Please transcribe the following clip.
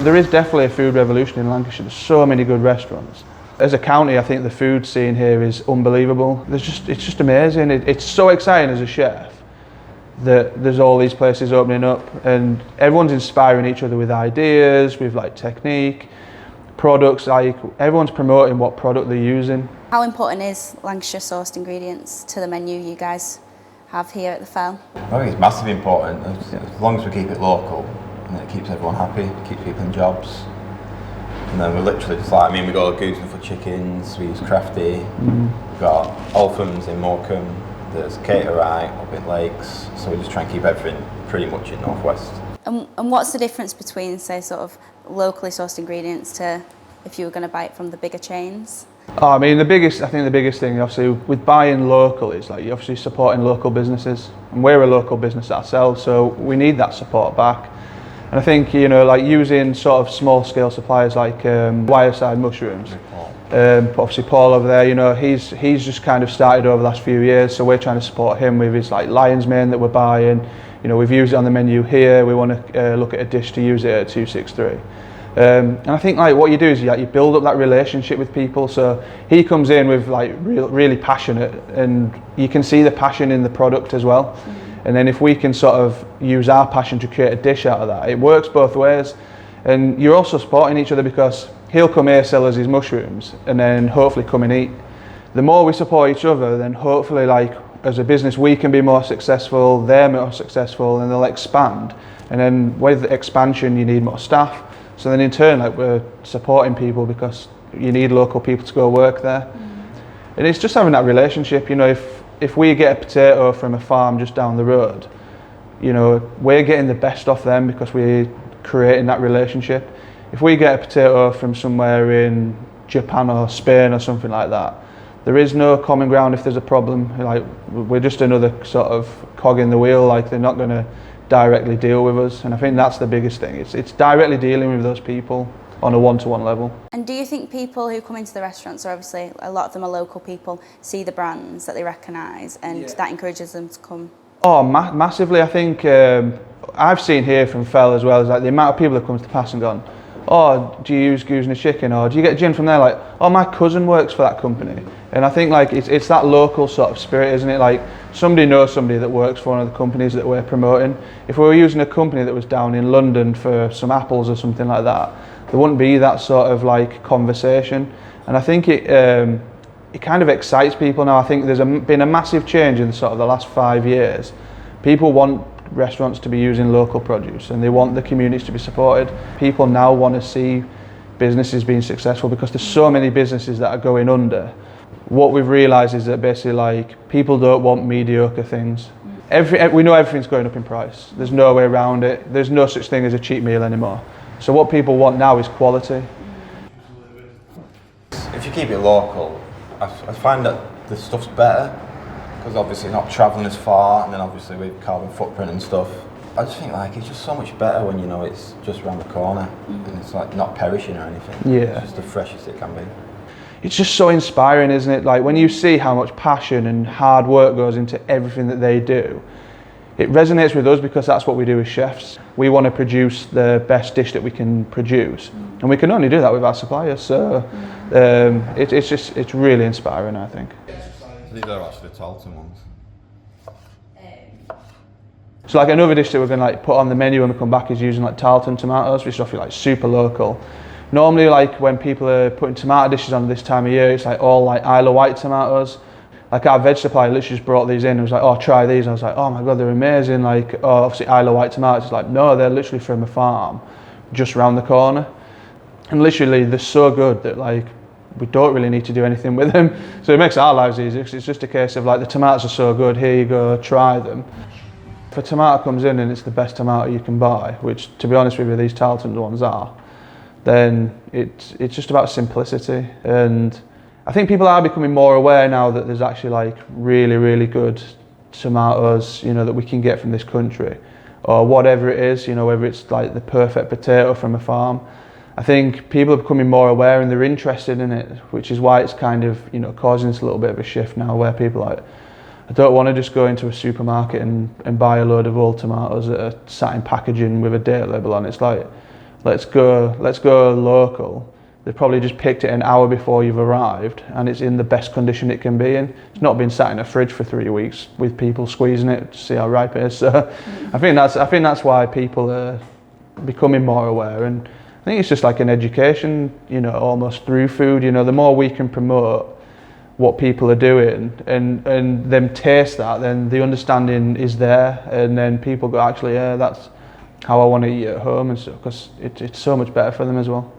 There is definitely a food revolution in Lancashire. There's so many good restaurants. As a county, I think the food scene here is unbelievable. It's just amazing. It's so exciting as a chef that there's all these places opening up, and everyone's inspiring each other with ideas, with like technique, products. Like everyone's promoting what product they're using. How important is Lancashire sourced ingredients to the menu you guys have here at the Fell? I think it's massively important. As long as we keep it local, and it keeps everyone happy, it keeps people in jobs. And then we're literally just like, we got Gooseman for chickens, we use Crafty, we've got Alphams in Morecambe, there's Caterite up in Lakes, so we just try and keep everything pretty much in North West. And what's the difference between, say, sort of locally sourced ingredients to if you were going to buy it from the bigger chains? I think the biggest thing, obviously, with buying local is like you're obviously supporting local businesses, and we're a local business ourselves, so we need that support back. And I think, like using sort of small scale suppliers like Wireside Mushrooms. Obviously Paul over there, he's just kind of started over the last few years, so we're trying to support him with his like lion's mane that we're buying. We've used it on the menu here. We want to look at a dish to use it at 263. And I think like what you do is you build up that relationship with people. So he comes in with like really passionate, and you can see the passion in the product as well. And then if we can sort of use our passion to create a dish out of that, it works both ways. And you're also supporting each other because he'll come here, sell us his mushrooms, and then hopefully come and eat. The more we support each other, then hopefully like as a business we can be more successful, they're more successful, and they'll expand. And then with expansion you need more staff. So then in turn like we're supporting people because you need local people to go work there. And it's just having that relationship, if we get a potato from a farm just down the road, we're getting the best off them because we're creating that relationship. If we get a potato from somewhere in Japan or Spain or something like that, there is no common ground if there's a problem. Like we're just another sort of cog in the wheel, like they're not going to directly deal with us. And I think that's the biggest thing. It's directly dealing with those people on a one-to-one level. And do you think people who come into the restaurants, or obviously a lot of them are local people, see the brands that they recognise and that encourages them to come? Oh, massively. I think I've seen here from Fell as well, is like the amount of people that come to Pass and gone, oh, do you use Goose and a Chicken, or do you get gin from there? Like, oh, my cousin works for that company. And I think like it's that local sort of spirit, isn't it? Like somebody knows somebody that works for one of the companies that we're promoting. If we were using a company that was down in London for some apples or something like that, there wouldn't be that sort of like conversation. And I think it kind of excites people now. I think there's been a massive change in sort of the last 5 years. People want restaurants to be using local produce, and they want the communities to be supported. People now want to see businesses being successful because there's so many businesses that are going under. What we've realised is that basically like people don't want mediocre things. We know everything's going up in price. There's no way around it. There's no such thing as a cheap meal anymore. So what people want now is quality. If you keep it local, I find that the stuff's better because obviously not travelling as far, and then obviously with carbon footprint and stuff. I just think like it's just so much better when it's just around the corner and it's like not perishing or anything. Yeah. It's just the freshest it can be. It's just so inspiring, isn't it? Like when you see how much passion and hard work goes into everything that they do, it resonates with us because that's what we do as chefs. We want to produce the best dish that we can produce, and we can only do that with our suppliers. So it's really inspiring, I think. These are actually the Tarleton ones. So like another dish that we're going to like put on the menu when we come back is using like Tarleton tomatoes, which is obviously like super local. Normally like when people are putting tomato dishes on this time of year, it's like all like Isle of Wight tomatoes. Like our veg supplier literally just brought these in and was like, oh, try these. I was like, oh my God, they're amazing. Like, oh, obviously Isle of Wight tomatoes. It's like, no, they're literally from a farm just round the corner. And literally they're so good that like, we don't really need to do anything with them. So it makes our lives easier because it's just a case of like, the tomatoes are so good, here you go, try them. If a tomato comes in and it's the best tomato you can buy, which to be honest with you, these Tarleton ones are, then it's just about simplicity. And I think people are becoming more aware now that there's actually like really, really good tomatoes, that we can get from this country, or whatever it is, whether it's like the perfect potato from a farm. I think people are becoming more aware and they're interested in it, which is why it's kind of, causing this a little bit of a shift now where people are like, I don't want to just go into a supermarket and buy a load of old tomatoes that are sat in packaging with a date label on. It's like, let's go local. They've probably just picked it an hour before you've arrived, and it's in the best condition it can be in. It's not been sat in a fridge for 3 weeks with people squeezing it to see how ripe it is. So I think that's why people are becoming more aware, and I think it's just like an education, you know, almost through food. You know, the more we can promote what people are doing and them taste that, then the understanding is there, and then people go, actually, yeah, that's how I want to eat at home and stuff, because it's so much better for them as well.